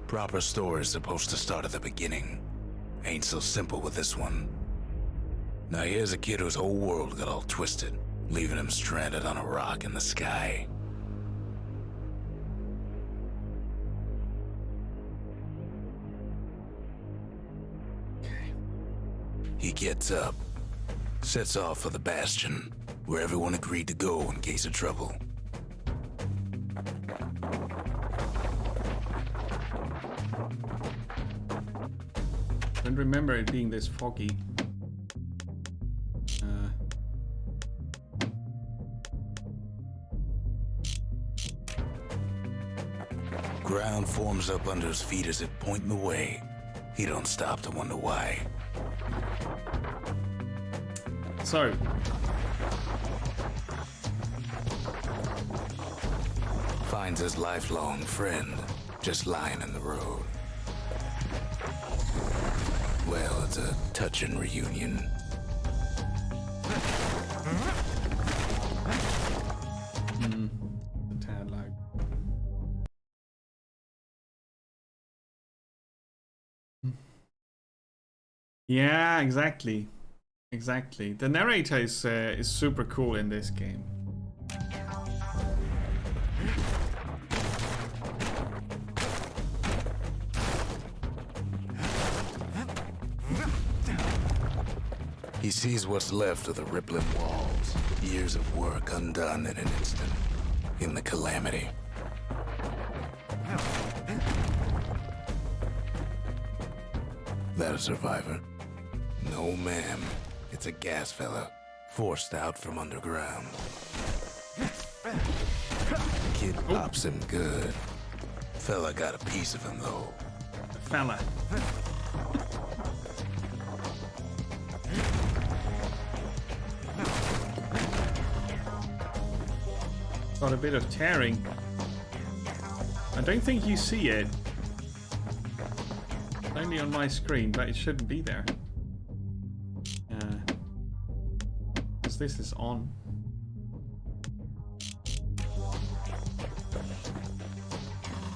Proper story's supposed to start at the beginning. Ain't so simple with this one. Now here's a kid whose whole world got all twisted, leaving him stranded on a rock in the sky. He gets up, sets off for the Bastion, where everyone agreed to go in case of trouble. Don't remember it being this foggy. Ground forms up under his feet as if pointing the way. He don't stop to wonder why. So, finds his lifelong friend just lying in the road. Well, it's a touching reunion. A tad like. Yeah, exactly. Exactly. The narrator is super cool in this game. He sees what's left of the rippling walls. Years of work undone in an instant. In the calamity. That a survivor? No, ma'am. It's a gas fella, forced out from underground. Kid pops him good. Fella got a piece of him, though. Fella. Got a bit of tearing. I don't think you see it. Only on my screen, but it shouldn't be there. Because this is on.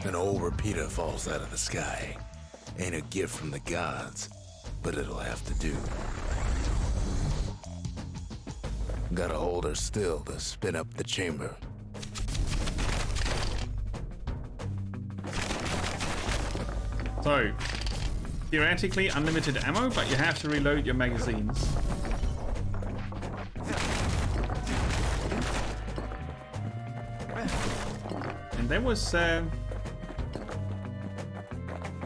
An old repeater falls out of the sky. Ain't a gift from the gods, but it'll have to do. Gotta hold her still to spin up the chamber. So, theoretically unlimited ammo, but you have to reload your magazines. And there was, do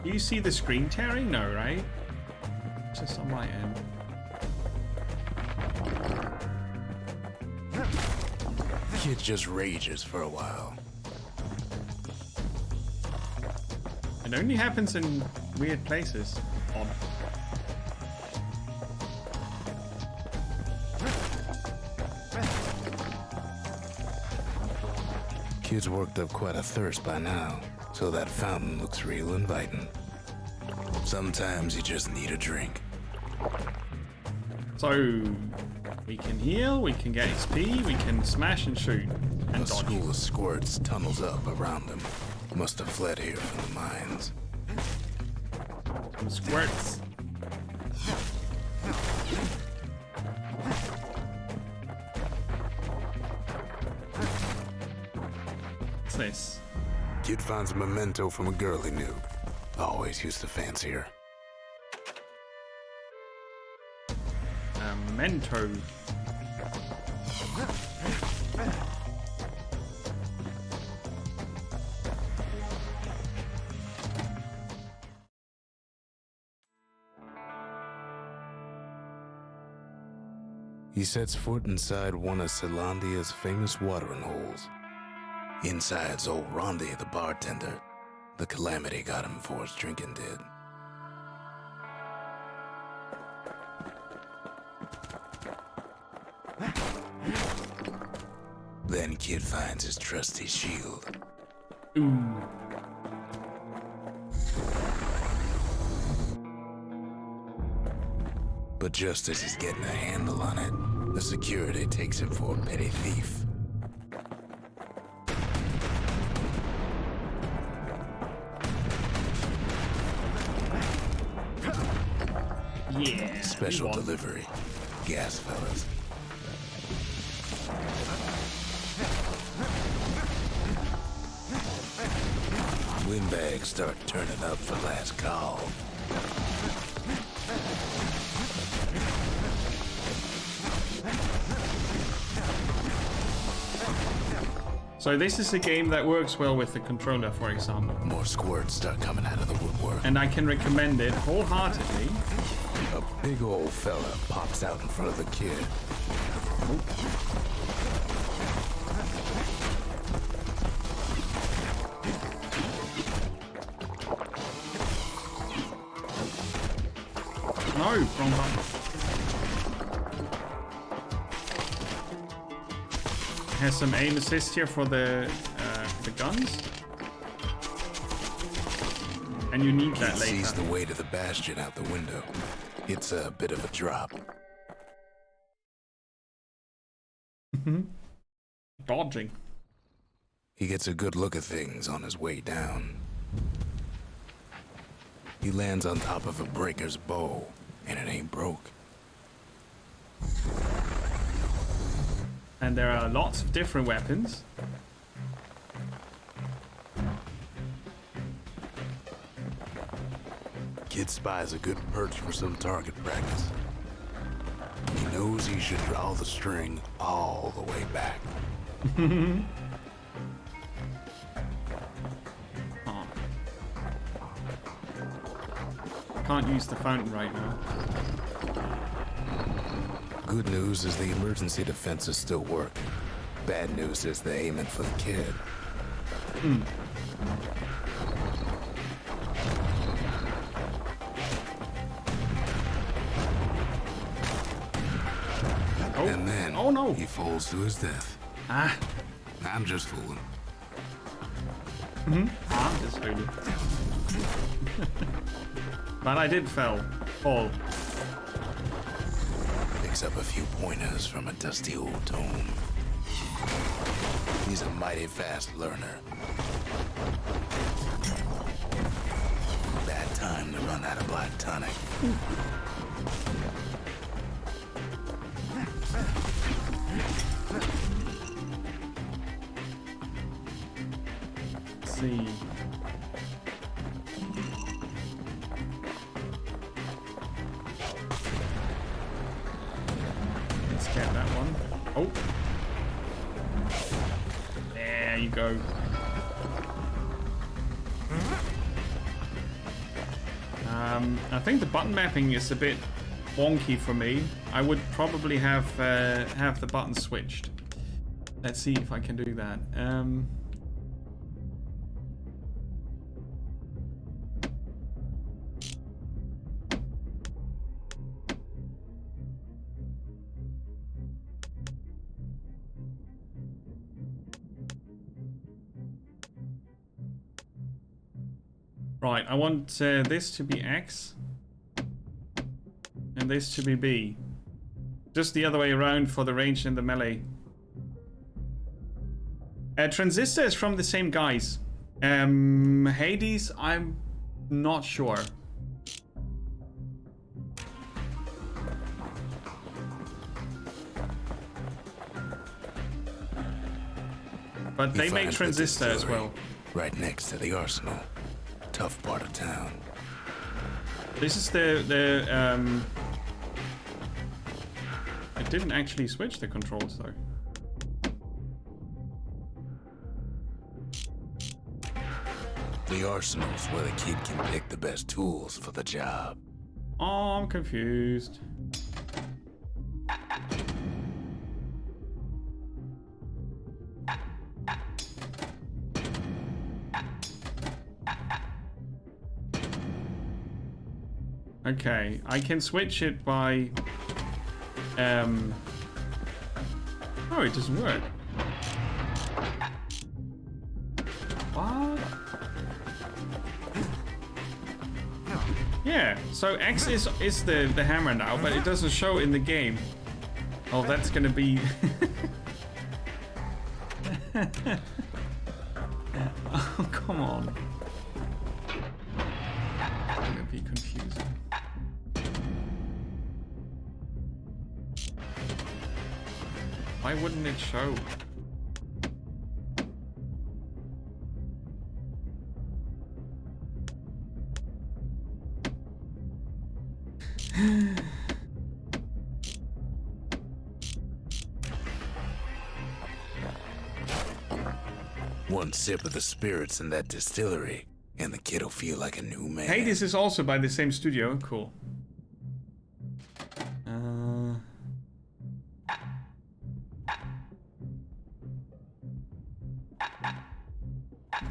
you see the screen tearing? No, right? Just on my end. Kid just rages for a while. It only happens in weird places. Odd. Kid's worked up quite a thirst by now, so that fountain looks real inviting. Sometimes you just need a drink. So, we can heal, we can get XP, we can smash and shoot. And A dodge. school of squirts tunnels up around him. Must have fled here from the mines. Some squirts. What's this? Kid finds a memento from a girl he knew. Always used to fancy her. A memento. He sets foot inside one of Celandia's famous watering holes. Inside's old Rondi, the bartender. The calamity got him before his drinking did. Then Kid finds his trusty shield. Ooh. But just as he's getting a handle on it, the security takes him for a petty thief. Yeah. Special delivery. Gas fellas. Windbags start turning up for last call. So this is a game that works well with the controller, for example. More squirts start coming out of the woodwork. And I can recommend it wholeheartedly. A big old fella pops out in front of the kid. No, wrong button. Has some aim assist here for the guns. And you need that He later. sees the way to the Bastion out the window. It's a bit of a drop. Dodging. He gets a good look at things on his way down. He lands on top of a breaker's bow, and it ain't broke. And there are lots of different weapons. Kid spies a good perch for some target practice. He knows he should draw the string all the way back. Oh. Can't use the fountain right now. Good news is the emergency defenses still work. Bad news is they're aiming for the kid. Oh. And then Oh no! he falls to his death. Ah. I'm just fooling. I'm just fooling. But I did fall. Picks up a few pointers from a dusty old tome. He's a mighty fast learner. Bad time to run out of black tonic. Let's see. Let's get that one. Oh. There you go. I think the button mapping is a bit wonky for me. I would probably have the buttons switched. Let's see if I can do that. Right, I want this to be X and this to be B. Just the other way around for the range and the melee. Transistor is from the same guys. Hades, I'm not sure. But they make Transistor as well. Right next to the arsenal. Tough part of town. This is it didn't actually switch the controls though. The arsenal's where the kid can pick the best tools for the job. Oh, I'm confused. Okay, I can switch it by... Oh, it doesn't work. What? Yeah, so X is the hammer now, but it doesn't show in the game. Oh, that's gonna be... Oh, come on. It's gonna be confusing. Why wouldn't it show? One sip of the spirits in that distillery, and the kid'll feel like a new man. Hey, this is also by the same studio. Cool.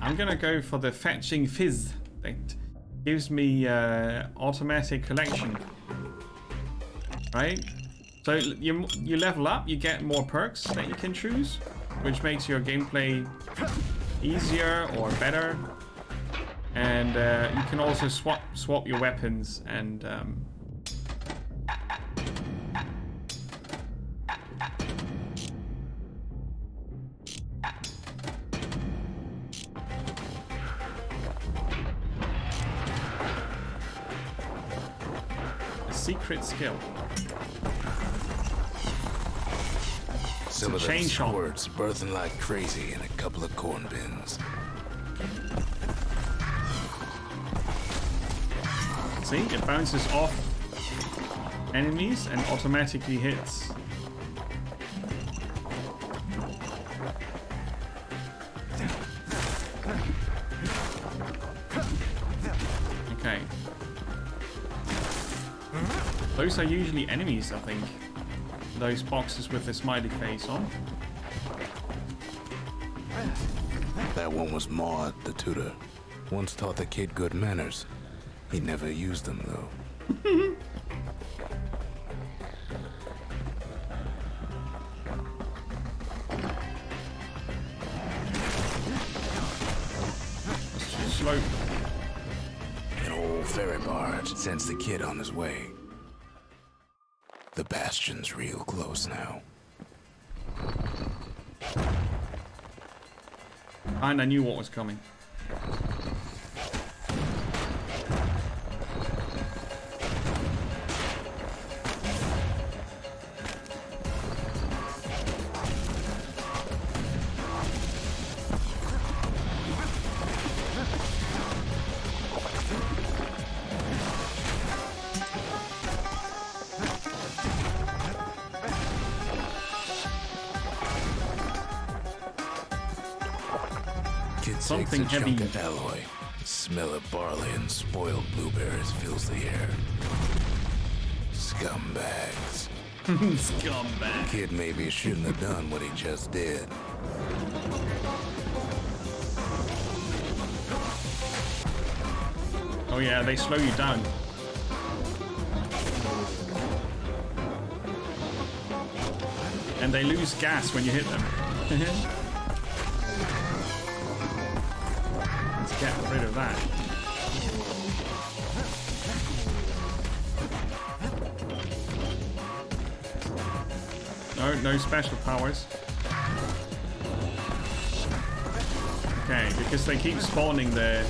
I'm gonna go for the fetching fizz. That gives me automatic collection. Right? So you level up, you get more perks that you can choose, which makes your gameplay easier or better. And you can also swap your weapons and a secret skill. Some of them squirts birthing like crazy in a couple of corn bins. See, it bounces off enemies and automatically hits. Okay. Those are usually enemies, I think. Those boxes with the smiley face on. That one was Maud, the tutor. Once taught the kid good manners. He never used them, though. Slow. An old ferry barge sends the kid on his way. The Bastion's real close now. And I knew what was coming. Something heavy. Chunk of alloy. Smell of barley and spoiled blueberries fills the air. Scumbags. Scumbag. Kid maybe shouldn't have done what he just did. Oh yeah, they slow you down. And they lose gas when you hit them. Let's get rid of that. No special powers. Okay, because they keep spawning the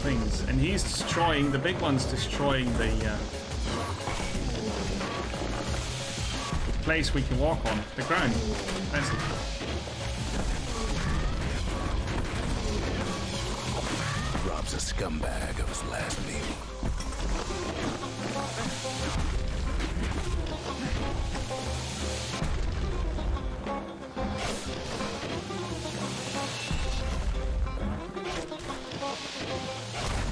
things, and he's destroying, the big one's destroying the place we can walk on, the ground. That's it. Robs a scumbag of his last meal.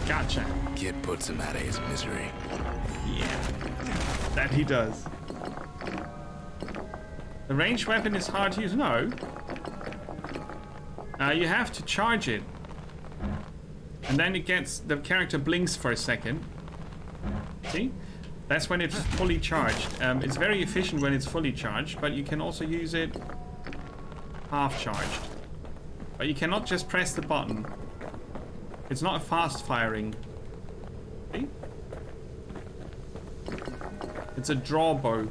Gotcha. Kid puts him out of his misery. Yeah, that he does. The ranged weapon is hard to use. No. You have to charge it. And then it gets, the character blinks for a second. See? That's when it's fully charged. It's very efficient when it's fully charged, but you can also use it half charged. But you cannot just press the button. It's not a fast firing. See? It's a draw bow.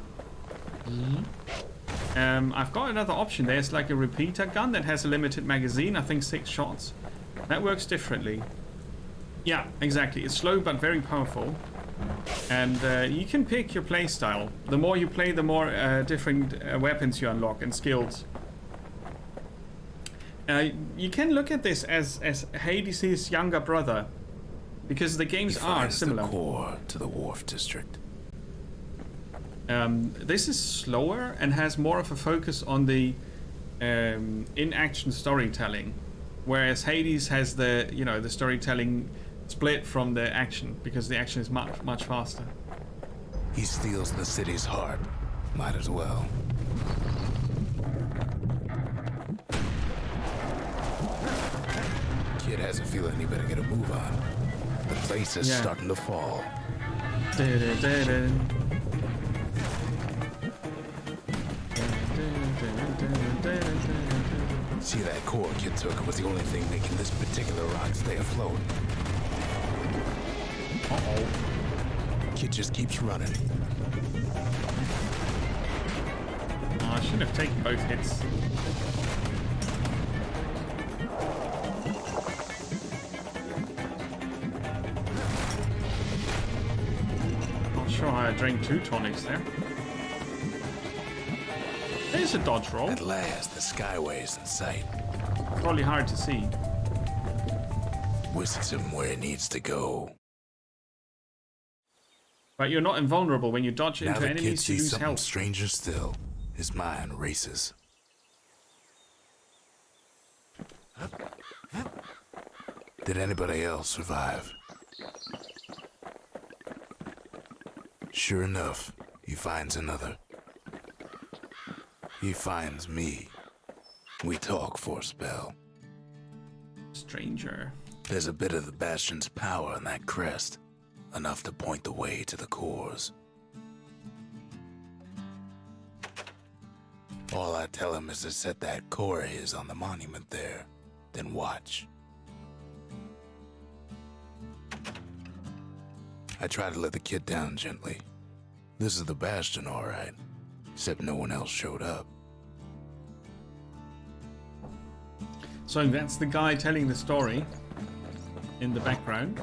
I've got another option. There's like a repeater gun that has a limited magazine, I think 6 shots. That works differently. Yeah, exactly. It's slow but very powerful. And you can pick your playstyle. The more you play, the more different weapons you unlock and skills. You can look at this as Hades' younger brother, because the games are similar. The core to the Wharf District. This is slower and has more of a focus on the in-action storytelling, whereas Hades has the the storytelling split from the action, because the action is much faster. He steals the city's heart. Might as well. Kid has a feeling he better get a move on. The place is starting to fall. See, that core Kid took was the only thing making this particular rock stay afloat. Uh-oh. Kid just keeps running. Oh, I should have taken both hits. Not sure how I drank 2 tonics there. There's a dodge roll. At last, the Skyway's in sight. Probably hard to see. Whisks him where he needs to go. But you're not invulnerable when you dodge Now into the kid enemies. You sees lose something health. stranger still. His mind races. Did anybody else survive? Sure enough, he finds another. He finds me. We talk for a spell. Stranger. There's a bit of the Bastion's power in that crest. Enough to point the way to the cores. All I tell him is to set that core of his on the monument there. Then watch. I try to let the kid down gently. This is the Bastion, all right. Except no one else showed up. So that's the guy telling the story in the background.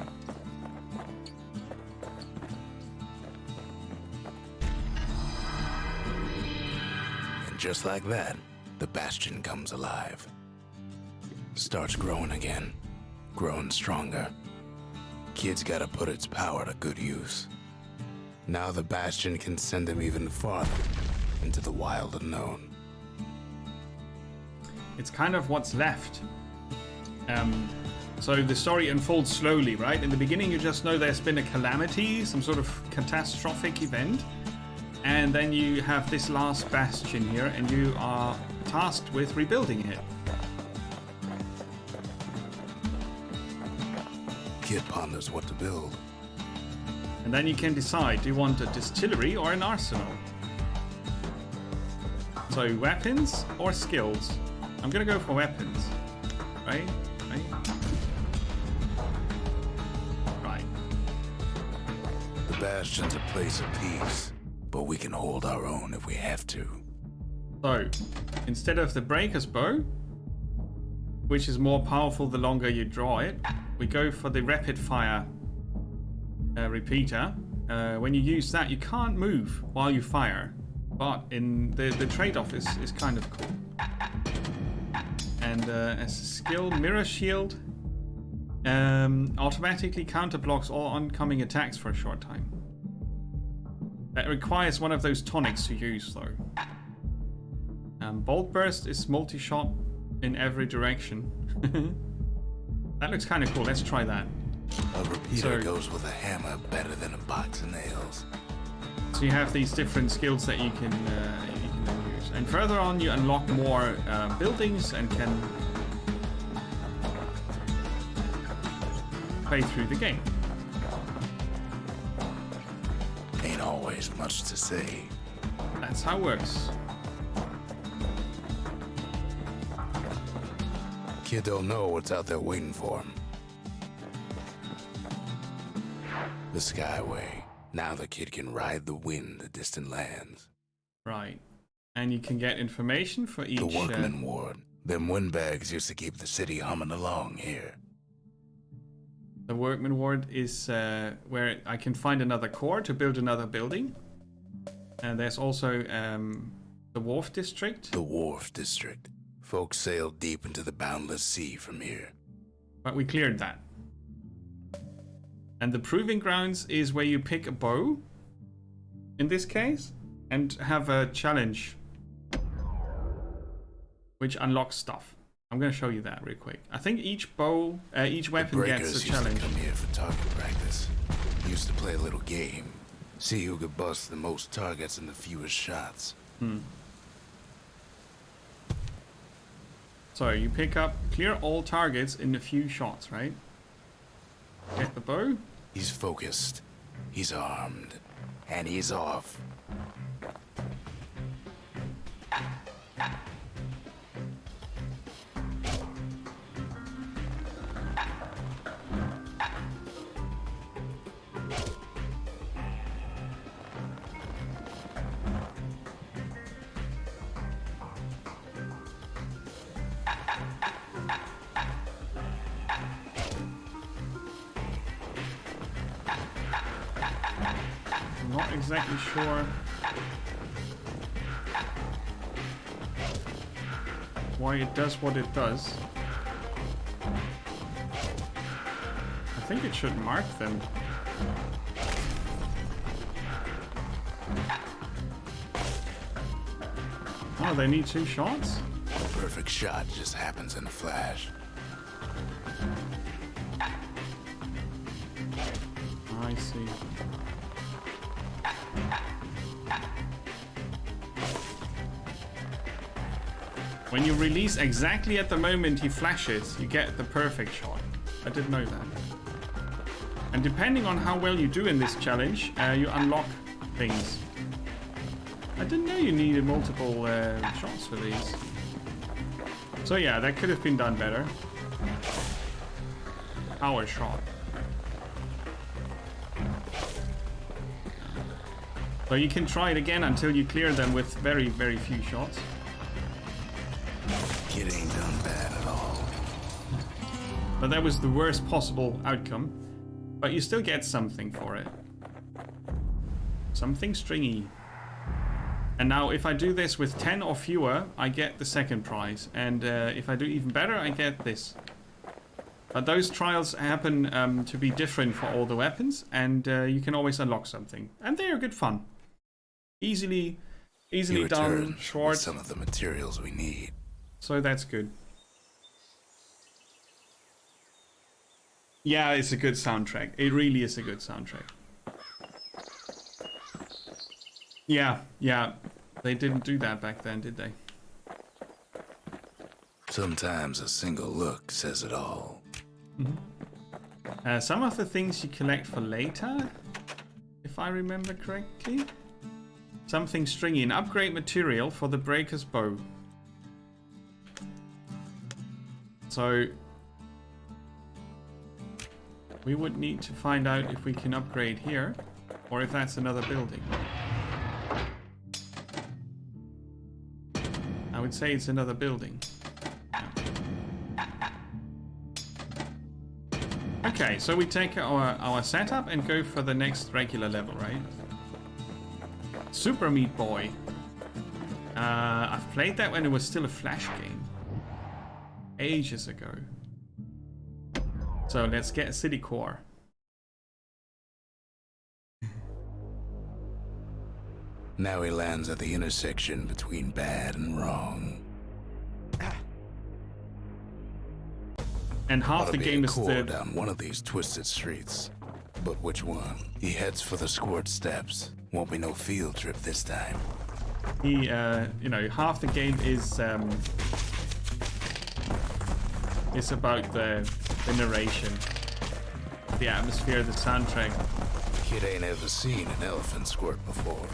And just like that, the Bastion comes alive. Starts growing again. Growing stronger. Kid's gotta put its power to good use. Now the Bastion can send him even farther into the wild unknown. It's kind of what's left. So the story unfolds slowly, right? In the beginning, you just know there's been a calamity, some sort of catastrophic event. And then you have this last bastion here, and you are tasked with rebuilding it. Kid ponders what to build. And then you can decide, do you want a distillery or an arsenal? So weapons or skills? I'm gonna go for weapons. Right? The Bastion's a place of peace, but we can hold our own if we have to. So, instead of the breaker's bow, which is more powerful the longer you draw it, we go for the rapid fire repeater. When you use that, you can't move while you fire, but in the trade-off is kind of cool. And as a skill, mirror shield automatically counterblocks all oncoming attacks for a short time. That requires one of those tonics to use, though. Bolt burst is multi-shot in every direction. That looks kind of cool. Let's try that. A repeater goes with a hammer better than a box of nails. So you have these different skills that you can then use. And further on, you unlock more buildings and can play through the game. Ain't always much to say. That's how it works. Kid don't know what's out there waiting for him. The Skyway. Now the kid can ride the wind to distant lands. Right. And you can get information for each... The Workman Ward. Them windbags used to keep the city humming along here. The workman ward is where I can find another core to build another building. And there's also the wharf district. The wharf district. Folks sail deep into the boundless sea from here. But we cleared that. And the proving grounds is where you pick a bow, in this case, and have a challenge, which unlocks stuff. I'm going to show you that real quick. I think each bow, each weapon gets a challenge. Used to come here for target practice. Used to play a little game. See who could bust the most targets and the fewest shots. So you pick up, clear all targets in a few shots, right? Get the bow. He's focused. He's armed. And he's off. I'm not exactly sure why it does what it does. I think it should mark them. Oh, they need 2 shots? A perfect shot just happens in a flash. I see. When you release exactly at the moment he flashes, you get the perfect shot. I didn't know that. And depending on how well you do in this challenge, you unlock things. I didn't know you needed multiple shots for these. So yeah, that could have been done better. Power shot. So you can try it again until you clear them with very, very few shots. Kid ain't done bad at all. But that was the worst possible outcome. But you still get something for it. Something stringy. And now if I do this with 10 or fewer, I get the second prize. And if I do even better, I get this. But those trials happen to be different for all the weapons. And you can always unlock something. And they are good fun. Easily done, short. Some of the materials we need. So that's good. Yeah, it's a good soundtrack. It really is a good soundtrack. Yeah. They didn't do that back then, did they? Sometimes a single look says it all. Some of the things you collect for later, if I remember correctly. Something stringy, an upgrade material for the breaker's bow. So we would need to find out if we can upgrade here or if that's another building. I would say it's another building. Okay, so we take our setup and go for the next regular level, right? Super Meat Boy. I've played that when it was still a Flash game. Ages ago. So let's get a city core. Now he lands at the intersection between bad and wrong. And half the game is down one of these twisted streets. But which one? He heads for the squirt steps. Won't be no field trip this time. He, you know, half the game is about the narration, the atmosphere, the soundtrack. Kid ain't ever seen an elephant squirt before.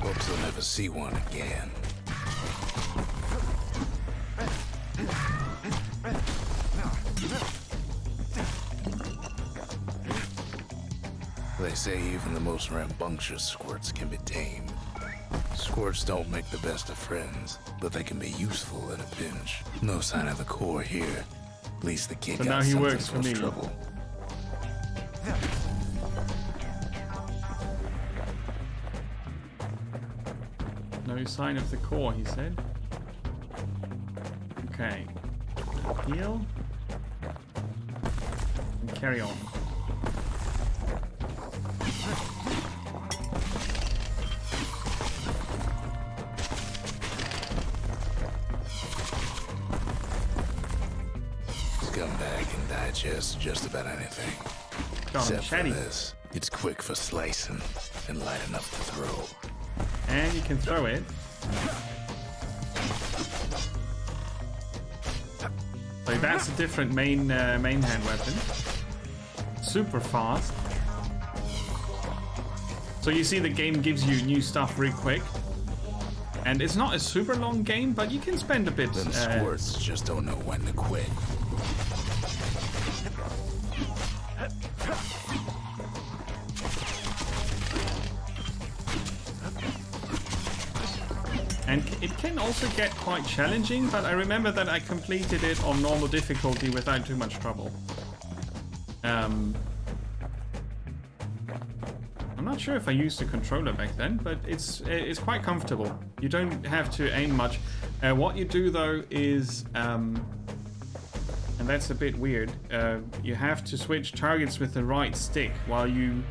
Hopes he'll never see one again. They say even the most rambunctious squirts can be tamed. Squirts don't make the best of friends, but they can be useful in a pinch. No sign of the core here. At least the kid So got now he something works for his me. trouble. No sign of the core, he said. Okay. Heal. And carry on. Scumbag can digest just about anything. Got a Except for machete. this. It's quick for slicing and light enough to throw. And you can throw it. So that's a different main hand weapon. Super fast. So you see the game gives you new stuff real quick. And it's not a super long game, but you can spend a bit. Them squirts just don't know when to quit. And it can also get quite challenging, but I remember that I completed it on normal difficulty without too much trouble. I'm not sure if I used the controller back then, but it's quite comfortable. You don't have to aim much. What you do though is, and that's a bit weird, you have to switch targets with the right stick while you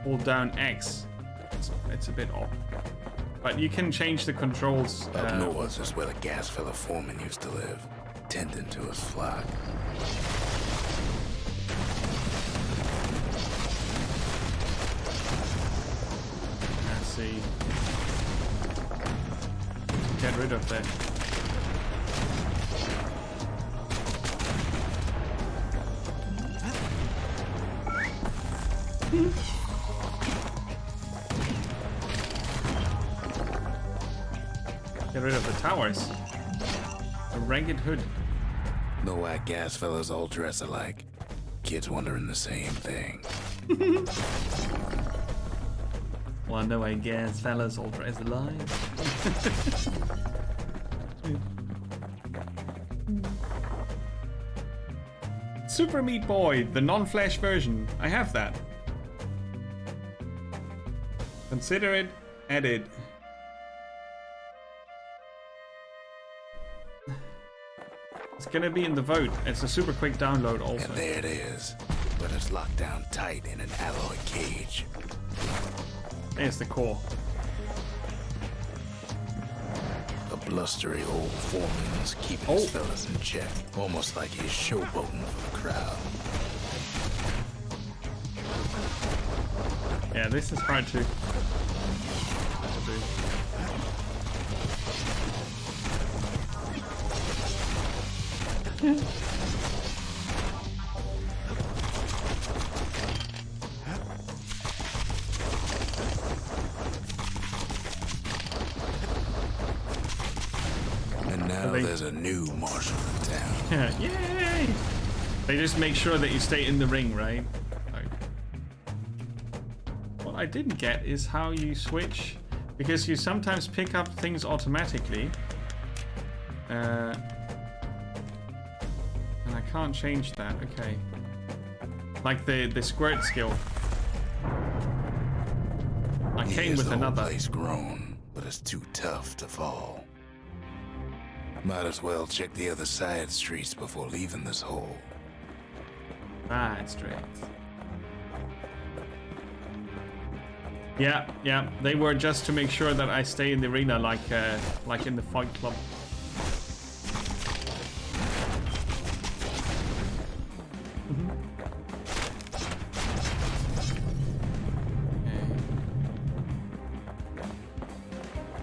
hold down X. It's a bit odd. But you can change the controls. Up north is where the gas fella foreman used to live, tending to his flock. Let's see. Get rid of that. Get rid of the towers. A ragged hood. No why gas fellas all dress alike. Kids wondering the same thing. Wonder why gas fellas all dress alike. Super Meat Boy, the non-flash version. I have that. Consider it added. It's gonna be in the vote. It's a super quick download also. And there it is. But it's locked down tight in an alloy cage. There's the core. A blustery old foreman is keeping his fellas in check. Almost like he's showboating for the crowd. Yeah, this is hard to do. And now there's a new marshal in town. Yay! They just make sure that you stay in the ring, right? Like, what I didn't get is how you switch, because you sometimes pick up things automatically. And I can't change that, okay. Like the squirt skill. I came with another. The place grown, but it's too tough to fall. Might as well check the other side streets before leaving this hole. Side streets. Yeah, yeah. They were just to make sure that I stay in the arena like in the Fight Club.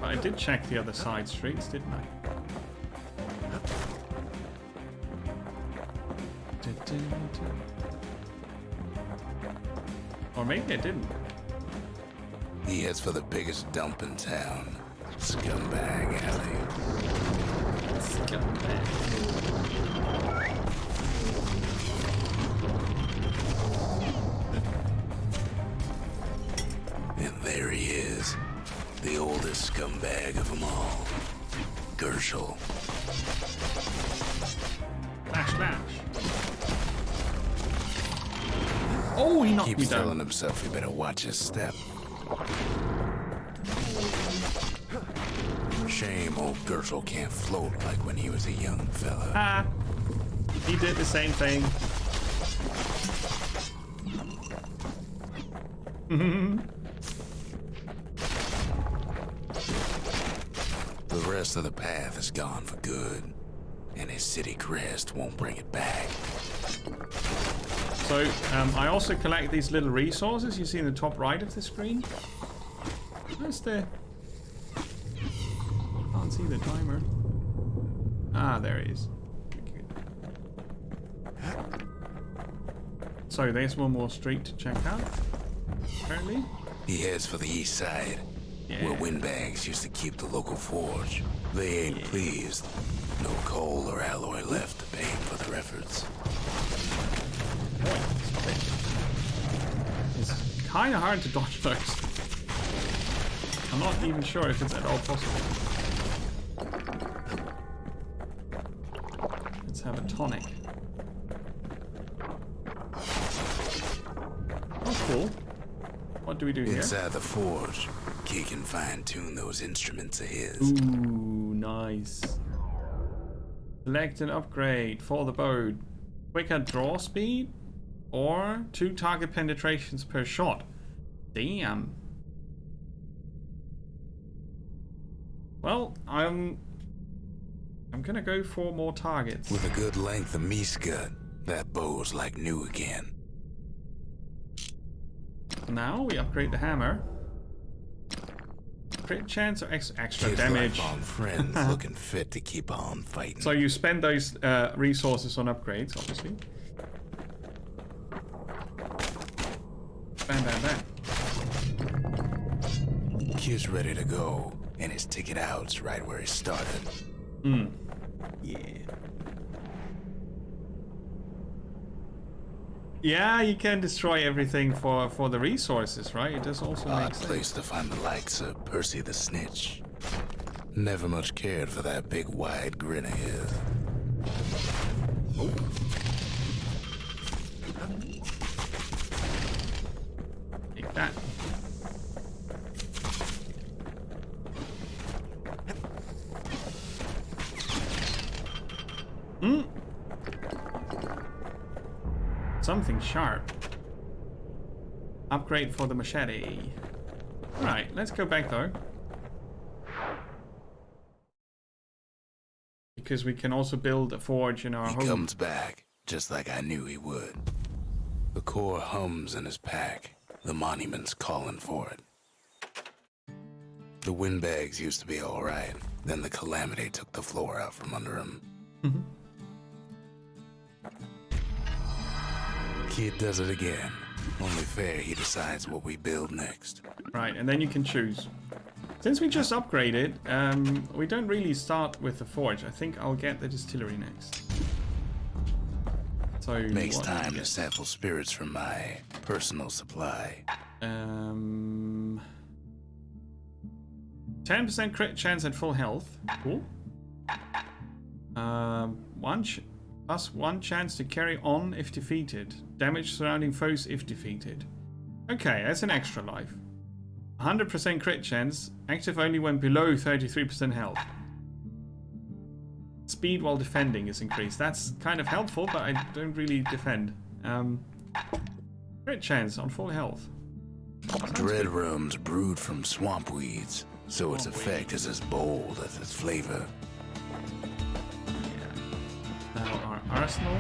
I did check the other side streets, didn't I? Or maybe I didn't. He heads for the biggest dump in town. Scumbag Alley. Scumbag. And there he is. The old Slash, slash. Oh, he knocked me Keeps down. telling himself he better watch his step. Shame old Gertrude can't float like when he was a young fella. Ah, he did the same thing. The rest of the path is gone for good, and his city crest won't bring it back. So, I also collect these little resources you see in the top right of the screen. Where's the... Can't see the timer. Ah, there it is. So, there's one more street to check out, apparently. He heads for the east side, Yeah. where windbags used to keep the local forge. They ain't pleased. No coal or alloy left to pay for their efforts. It's kind of hard to dodge those. I'm not even sure if it's at all possible. Let's have a tonic. Oh, cool. What do we do here? Inside the forge, Key can fine-tune those instruments of his. Ooh, nice. Select an upgrade for the bow. Quicker draw speed or 2 target penetrations per shot. Damn. Well, I'm gonna go for more targets. With a good length of meat-gut, that bow's like new again. Now we upgrade the hammer. Crit chance or extra Kids damage. like on friends looking fit to keep on fighting. So you spend those resources on upgrades, obviously. Bam, bam, bam. Kid's ready to go, and his ticket out's right where he started. Yeah. Yeah, you can destroy everything for the resources, right? It does also Odd make sense. place to find the likes of Percy the Snitch. Never much cared for that big wide grin of his. Take that. Something sharp. Upgrade for the machete. Alright, let's go back though. Because we can also build a forge in our He home. comes back, just like I knew he would. The core hums in his pack. The monument's calling for it. The windbags used to be all right. Then the calamity took the floor out from under him. Kid does it again. Only fair he decides what we build next. Right, and then you can choose. Since we just upgraded, we don't really start with the forge. I think I'll get the distillery next. So Makes what do we time to get? sample spirits from my personal supply. 10% crit chance at full health. Cool. Plus 1 chance to carry on if defeated. Damage surrounding foes if defeated. Okay, that's an extra life. 100% crit chance. Active only when below 33% health. Speed while defending is increased. That's kind of helpful, but I don't really defend. Crit chance on full health. Sounds Dread good. rum's brewed from swamp weeds, so its effect is as bold as its flavor. Now our arsenal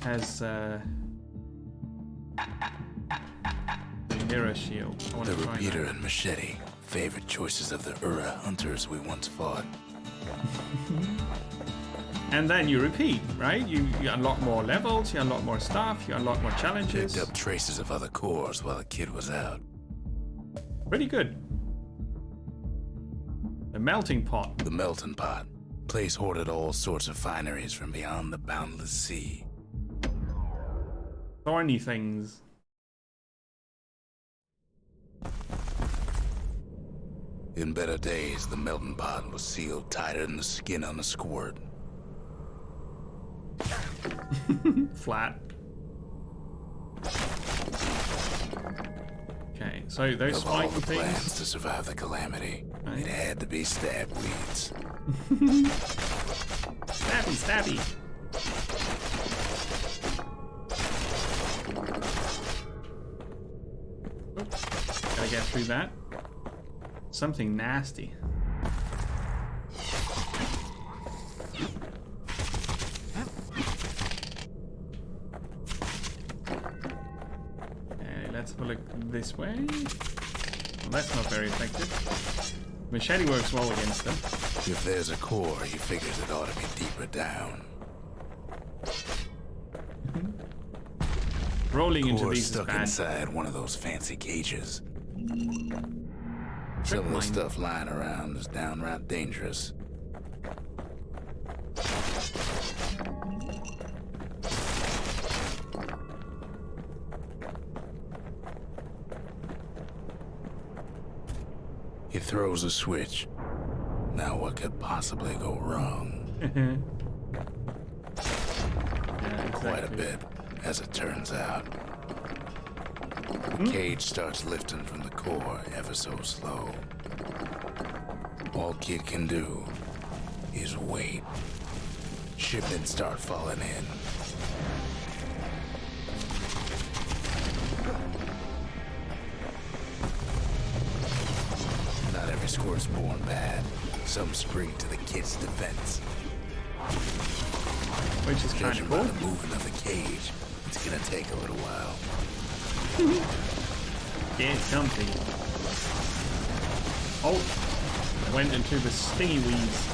has the mirror shield. I want The to try repeater that. and machete, favorite choices of the Ura hunters we once fought. And then you repeat, right? You unlock more levels, you unlock more stuff, you unlock more challenges. Picked up traces of other cores while the kid was out. Pretty good. The melting pot. The melting pot. Place hoarded all sorts of fineries from beyond the boundless sea. Thorny things. In better days, the melting pot was sealed tighter than the skin on a squirt. Flat. Okay, so those Of all spiky the plans things. to survive the calamity, Right. it had to be stab weeds. Stabby, stabby. Oops. Gotta get through that. Something nasty. Okay, let's have a look this way. Well, that's not very effective. Machete works well against them. If there's a core, he figures it ought to be deeper down. Rolling into Core's these is stuck bad. inside one of those fancy cages. Trip Some of the mine. stuff lying around is downright dangerous. He throws a switch. Now what could possibly go wrong? Yeah, Quite a exactly. bit, as it turns out. The cage starts lifting from the core ever so slow. All Kid can do is wait. Shipments start falling in. Not every squirt's born bad. Some spring to the kid's defense. Which is kind Judging of by cool. the movement of the cage, it's gonna take a little while. Get comfy. Oh, I went into the stingy weeds.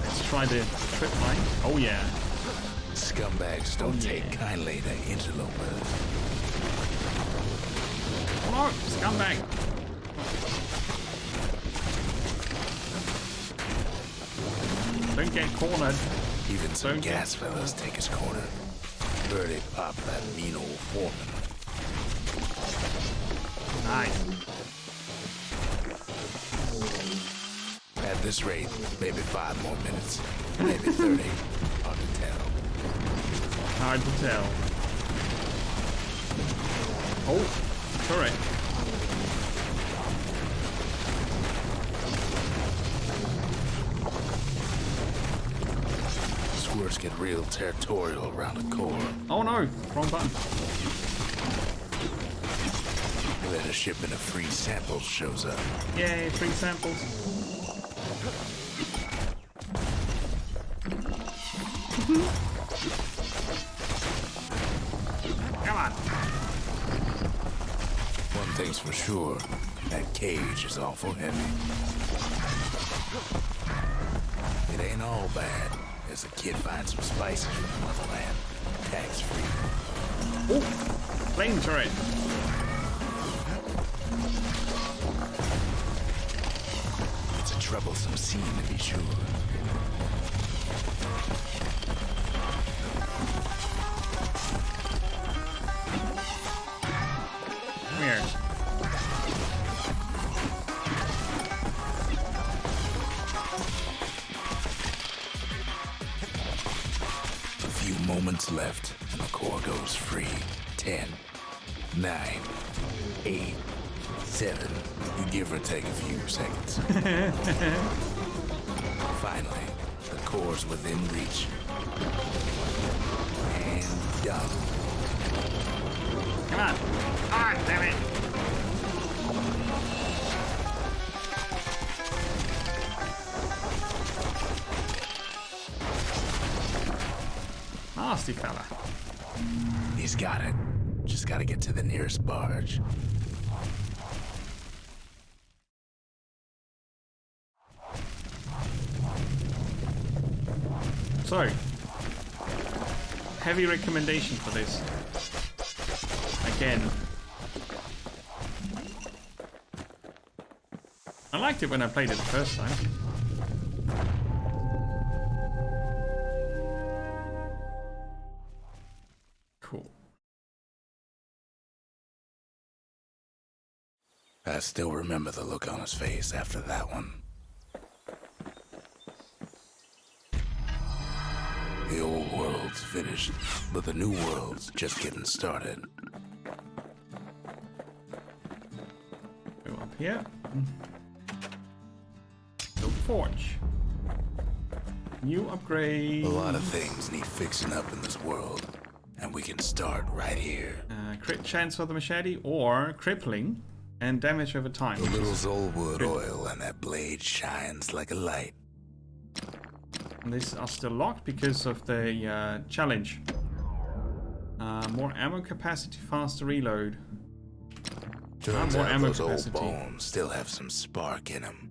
Let's try the trip mine. Oh yeah. Scumbags don't Oh, yeah. take kindly to interlopers. Oh no, scumbag. Don't get cornered. Even some Don't gas fellas take his corner. Birdie pop that mean old foreman. Nice. At this rate, maybe 5 more minutes. Maybe 30. Hard to tell. Hard to tell. Oh, turret. Squirts get real territorial around the core. Oh no, wrong button. Then a shipment of free samples shows up. Yay, free samples. Come on. One thing's for sure, that cage is awful heavy. It ain't all bad, as the kid finds some spices from the motherland. Tax-free. Oh, flame turret. It's a troublesome scene to be sure. Come here. A few moments left, and the core goes free. 10, 9, 8, 7. You give or take a few seconds. Finally, the core's within reach. And done. Come on. Ah, damn it. Nasty fella. He's got it. Just gotta get to the nearest barge. So, heavy recommendation for this. Again. I liked it when I played it the first time. cool. I still remember the look on his face after that one. The old world's finished, but the new world's just getting started. Go up here. Go forge. New upgrade. A lot of things need fixing up in this world, and we can start right here. Crit chance for the machete or crippling and damage over time. The little Zolwood oil and that blade shines like a light. And these are still locked because of the challenge. More ammo capacity, faster reload. Turns more out ammo those capacity. old bones still have some spark in them.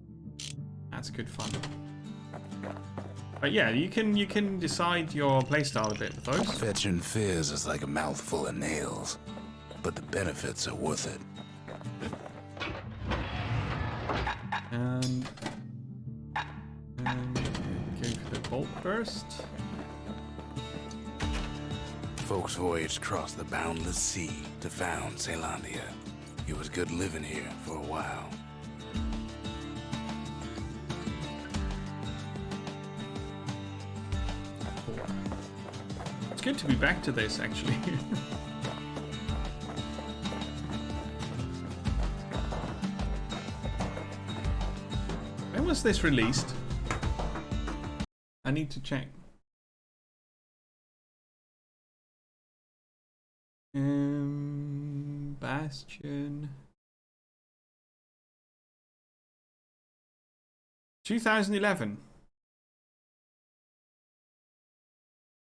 That's good fun. But yeah, you can decide your playstyle a bit with those. Fetching fizz is like a mouthful of nails, but the benefits are worth it. And go for the bolt burst. Folks voyaged across the boundless sea to found Caelandia. It was good living here for a while. It's good to be back to this, actually. When was this released? I need to check. Bastion. 2011.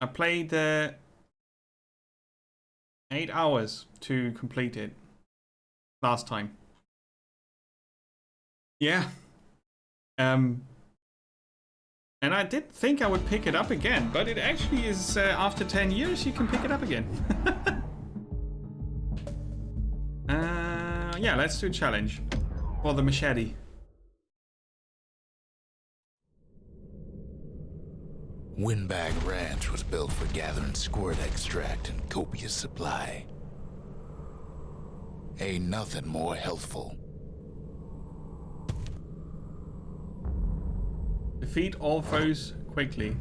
I played 8 hours to complete it last time. Yeah. And I did think I would pick it up again, but it actually is after 10 years you can pick it up again. Yeah, let's do a challenge for the machete. Windbag Ranch was built for gathering squirt extract in copious supply. Ain't nothing more healthful. Defeat all foes quickly.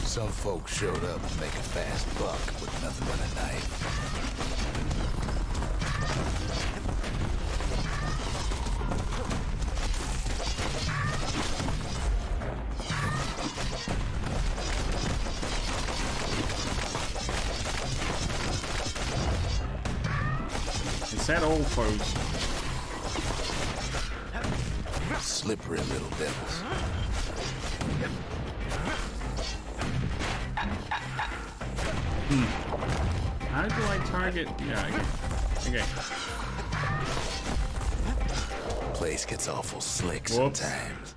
Some folks showed up to make a fast buck with nothing but a knife. It said all foes. Slippery little devils. How do I target? Yeah, okay. Place gets awful slick Whoops. sometimes.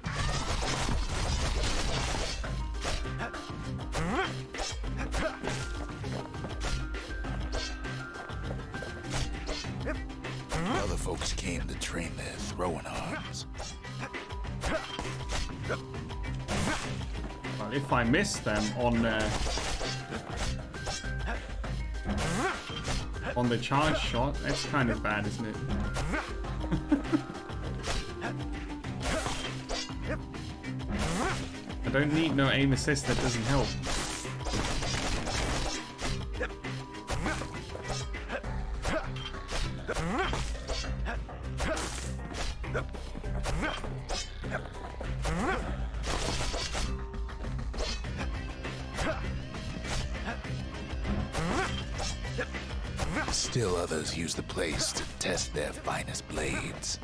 Other folks came to train their throwing arms. Well, if I miss them on the charge shot, that's kind of bad, isn't it? I don't need no aim assist, that doesn't help. Still others use the place to test their finest blades.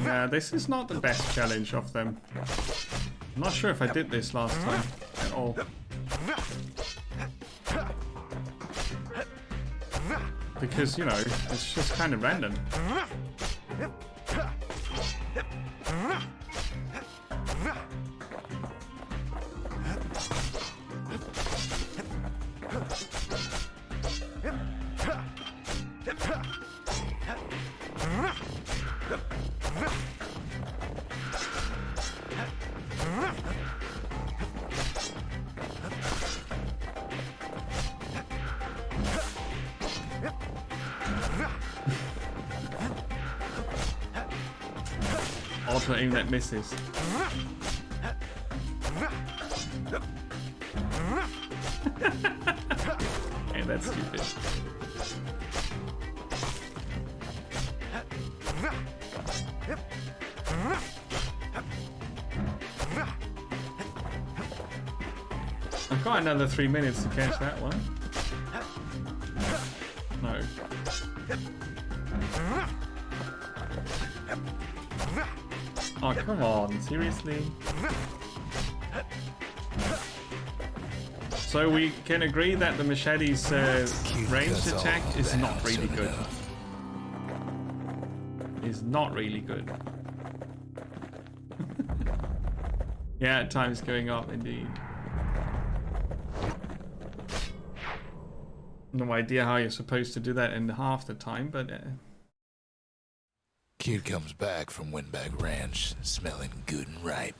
Yeah, this is not the best challenge of them. I'm not sure if I did this last time at all. because, you know, it's just kind of random. Auto aim that misses. Hey, that's stupid. I've got another 3 minutes to catch that one. No. Oh, come on, seriously? So we can agree that the machete's ranged attack is not really good. Is not really good. Yeah, time's going up indeed. No idea how you're supposed to do that in half the time, but Kid comes back from Windbag Ranch, smelling good and ripe.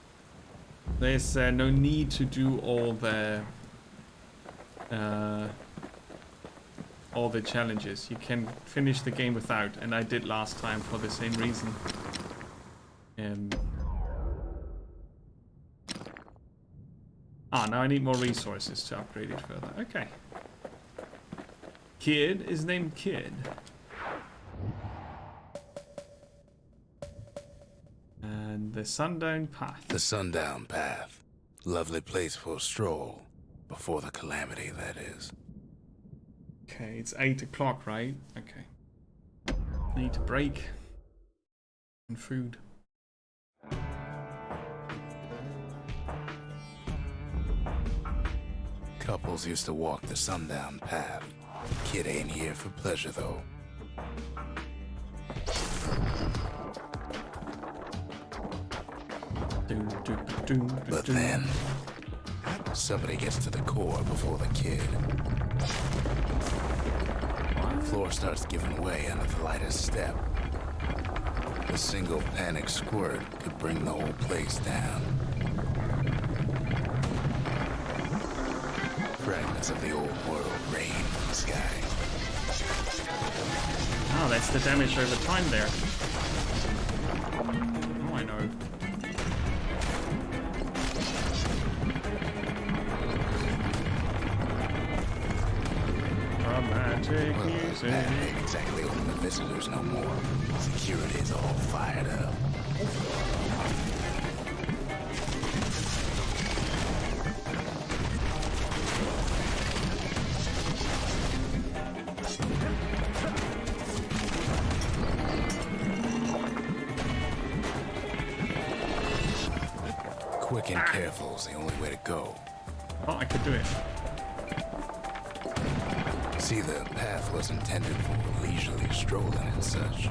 there's no need to do all the challenges. You can finish the game without, and I did last time for the same reason. Now I need more resources to upgrade it further. Okay. Kid is named Kid. And the Sundown Path. The Sundown Path. Lovely place for a stroll. Before the calamity, that is. Okay, it's 8 o'clock, right? Okay. Need a break. And food. Couples used to walk the Sundown Path. Kid ain't here for pleasure, though. But then, somebody gets to the core before the kid. The floor starts giving way under the lightest step. A single panic squirt could bring the whole place down. Fragments of the old world rain from the sky. Oh, that's the damage over time there. Oh, I know. Romantic music. That ain't exactly open to visitors no more. Security's all fired up. Quick and careful is the only way to go. Oh, I could do it. See, the path was intended for leisurely strolling and such.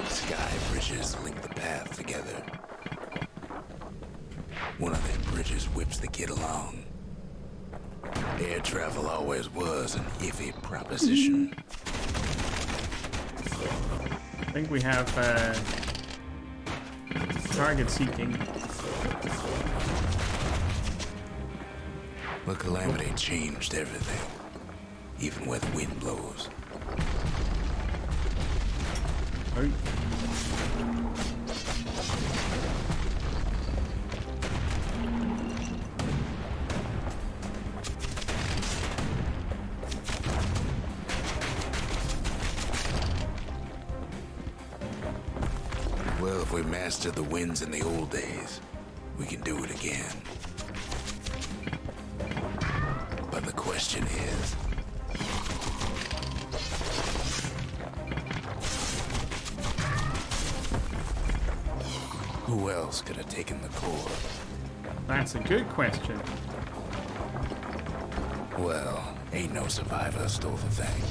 Sky bridges link the path together. One of them bridges whips the kid along. Air travel always was an iffy proposition. I think we have target seeking. The calamity changed everything, even where the wind blows. Oh. Well, if we mastered the winds in the old days, we can do it again. But the question is, Who else could have taken the core? That's a good question. Well, ain't no survivor stole the thing.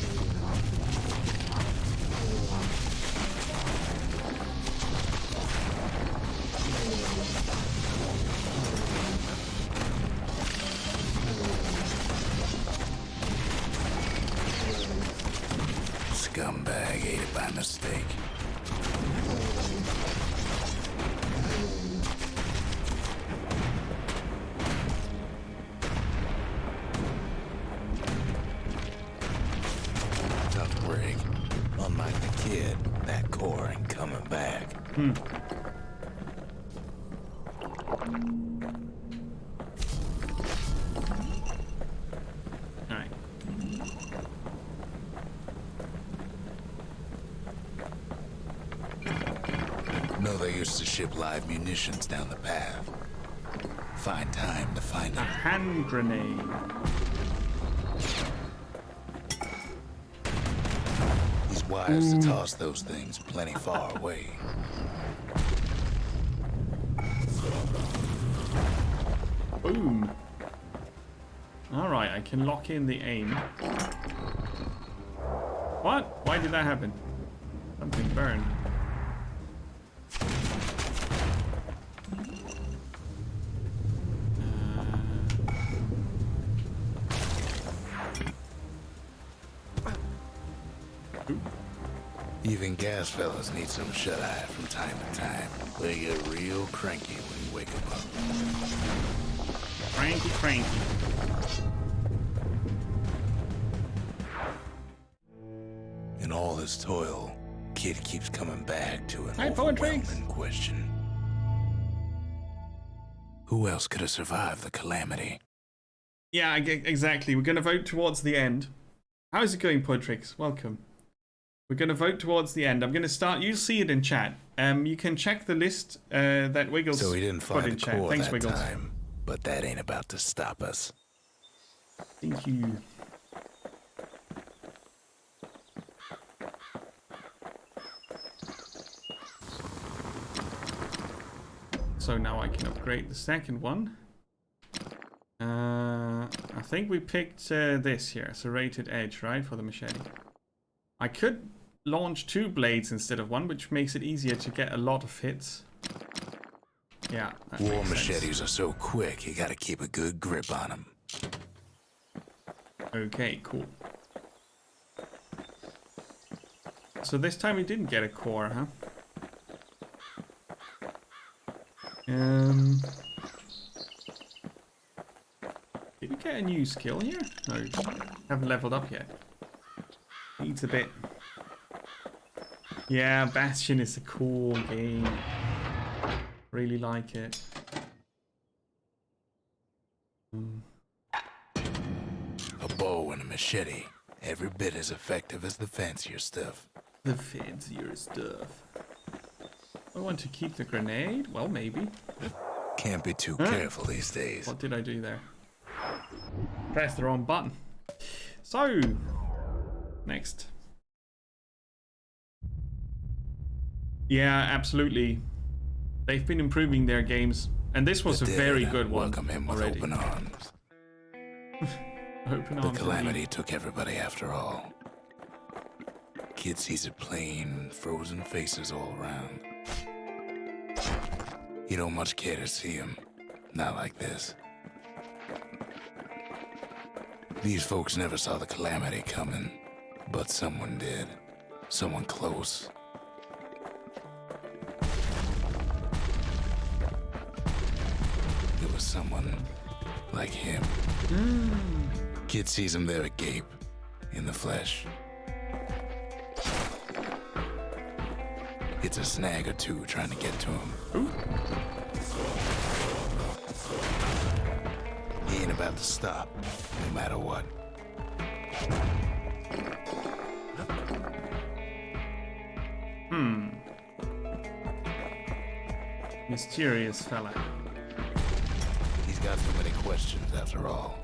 Scumbag ate it by mistake. Tough break. Unlike the kid, that core ain't coming back. Alright. No, they used to ship live munitions down the path. Find time to find A them. hand grenade. These wires to toss those things plenty far away. Boom. Alright, I can lock in the aim. What? Why did that happen? Something burned. Even gas fellas need some shut-eye from time to time. They get real cranky when you wake them up. Cranky, cranky. In all this toil, kid keeps coming back to an Hey, poetry. overwhelming question. Who else could have survived the calamity? Yeah, exactly. We're going to vote towards the end. How's it going, Podrix? Welcome. We're going to vote towards the end. I'm going to start. You see it in chat. You can check the list that Wiggles So we didn't put find in the chat. core Thanks, that Wiggles. time, but that ain't about to stop us. Thank you. So now I can upgrade the second one. I think we picked this here, serrated edge, right, for the machete. I could launch 2 blades instead of 1, which makes it easier to get a lot of hits. Yeah, that War makes sense. machetes are so quick, you gotta keep a good grip on them. Okay, cool. So this time we didn't get a core, huh? Did we get a new skill here? No, haven't leveled up yet. Needs a bit. Yeah, Bastion is a cool game. Really like it. A bow and a machete, every bit as effective as the fancier stuff. The fancier stuff. I want to keep the grenade? Well, maybe. Can't be too careful these days. What did I do there? Press the wrong button. So, next. Yeah, absolutely. They've been improving their games, and this was a very good one. Welcome him with already. open arms. Open The arms. calamity took everybody after all. Kid sees it plain, frozen faces all around. You don't much care to see him. Not like this. These folks never saw the calamity coming, but someone did. Someone close. It was someone like him. Kid sees him there agape, in the flesh. It's a snag or two trying to get to him. He ain't about to stop, no matter what. Mysterious fella. He's got so many questions after all.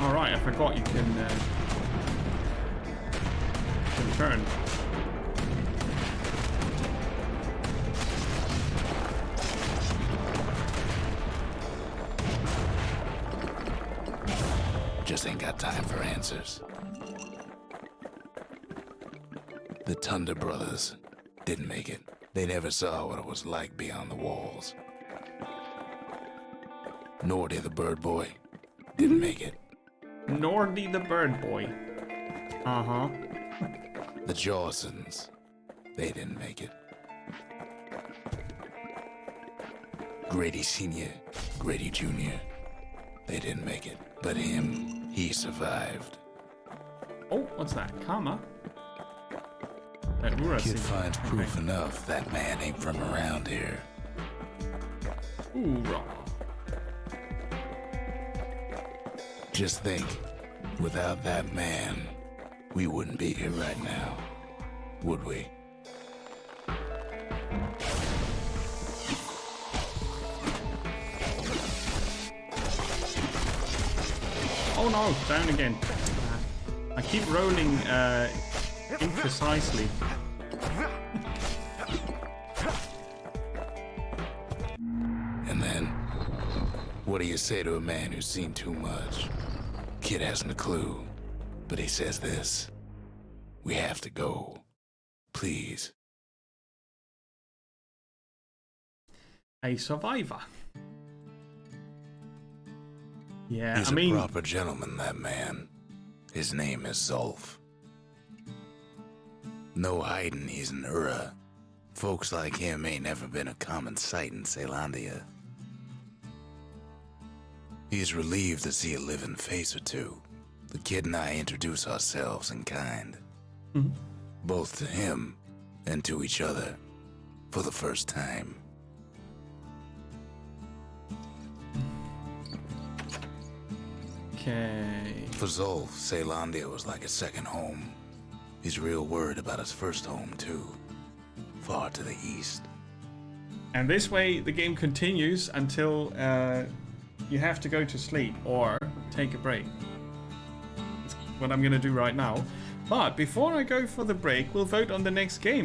Alright, I forgot you can turn. Just ain't got time for answers. The Thunder Brothers didn't make it. They never saw what it was like beyond the walls. Nordy the Bird Boy didn't make it. Nordy the Bird Boy. Uh-huh. The Jawsons, they didn't make it. Grady Sr., Grady Jr., they didn't make it. But him, he survived. Oh, what's that? Karma? Kid finds proof enough that man ain't from around here. Hoorah. Just think, without that man, we wouldn't be here right now, would we? Oh no, down again. I keep rolling imprecisely. And then, what do you say to a man who's seen too much? Kid hasn't a clue, but he says this: we have to go. Please. A survivor. Yeah, He's I mean, a proper gentleman, that man. His name is Zolf. No hiding he's an Ura. Folks like him ain't never been a common sight in Caelondia. He's relieved to see a living face or two. The kid and I introduce ourselves in kind. Both to him and to each other for the first time. okay. For Zolf, Caelondia was like a second home. He's real worried about his first home, too. Far to the east. And this way, the game continues until you have to go to sleep or take a break. That's what I'm going to do right now. But before I go for the break, we'll vote on the next game, right?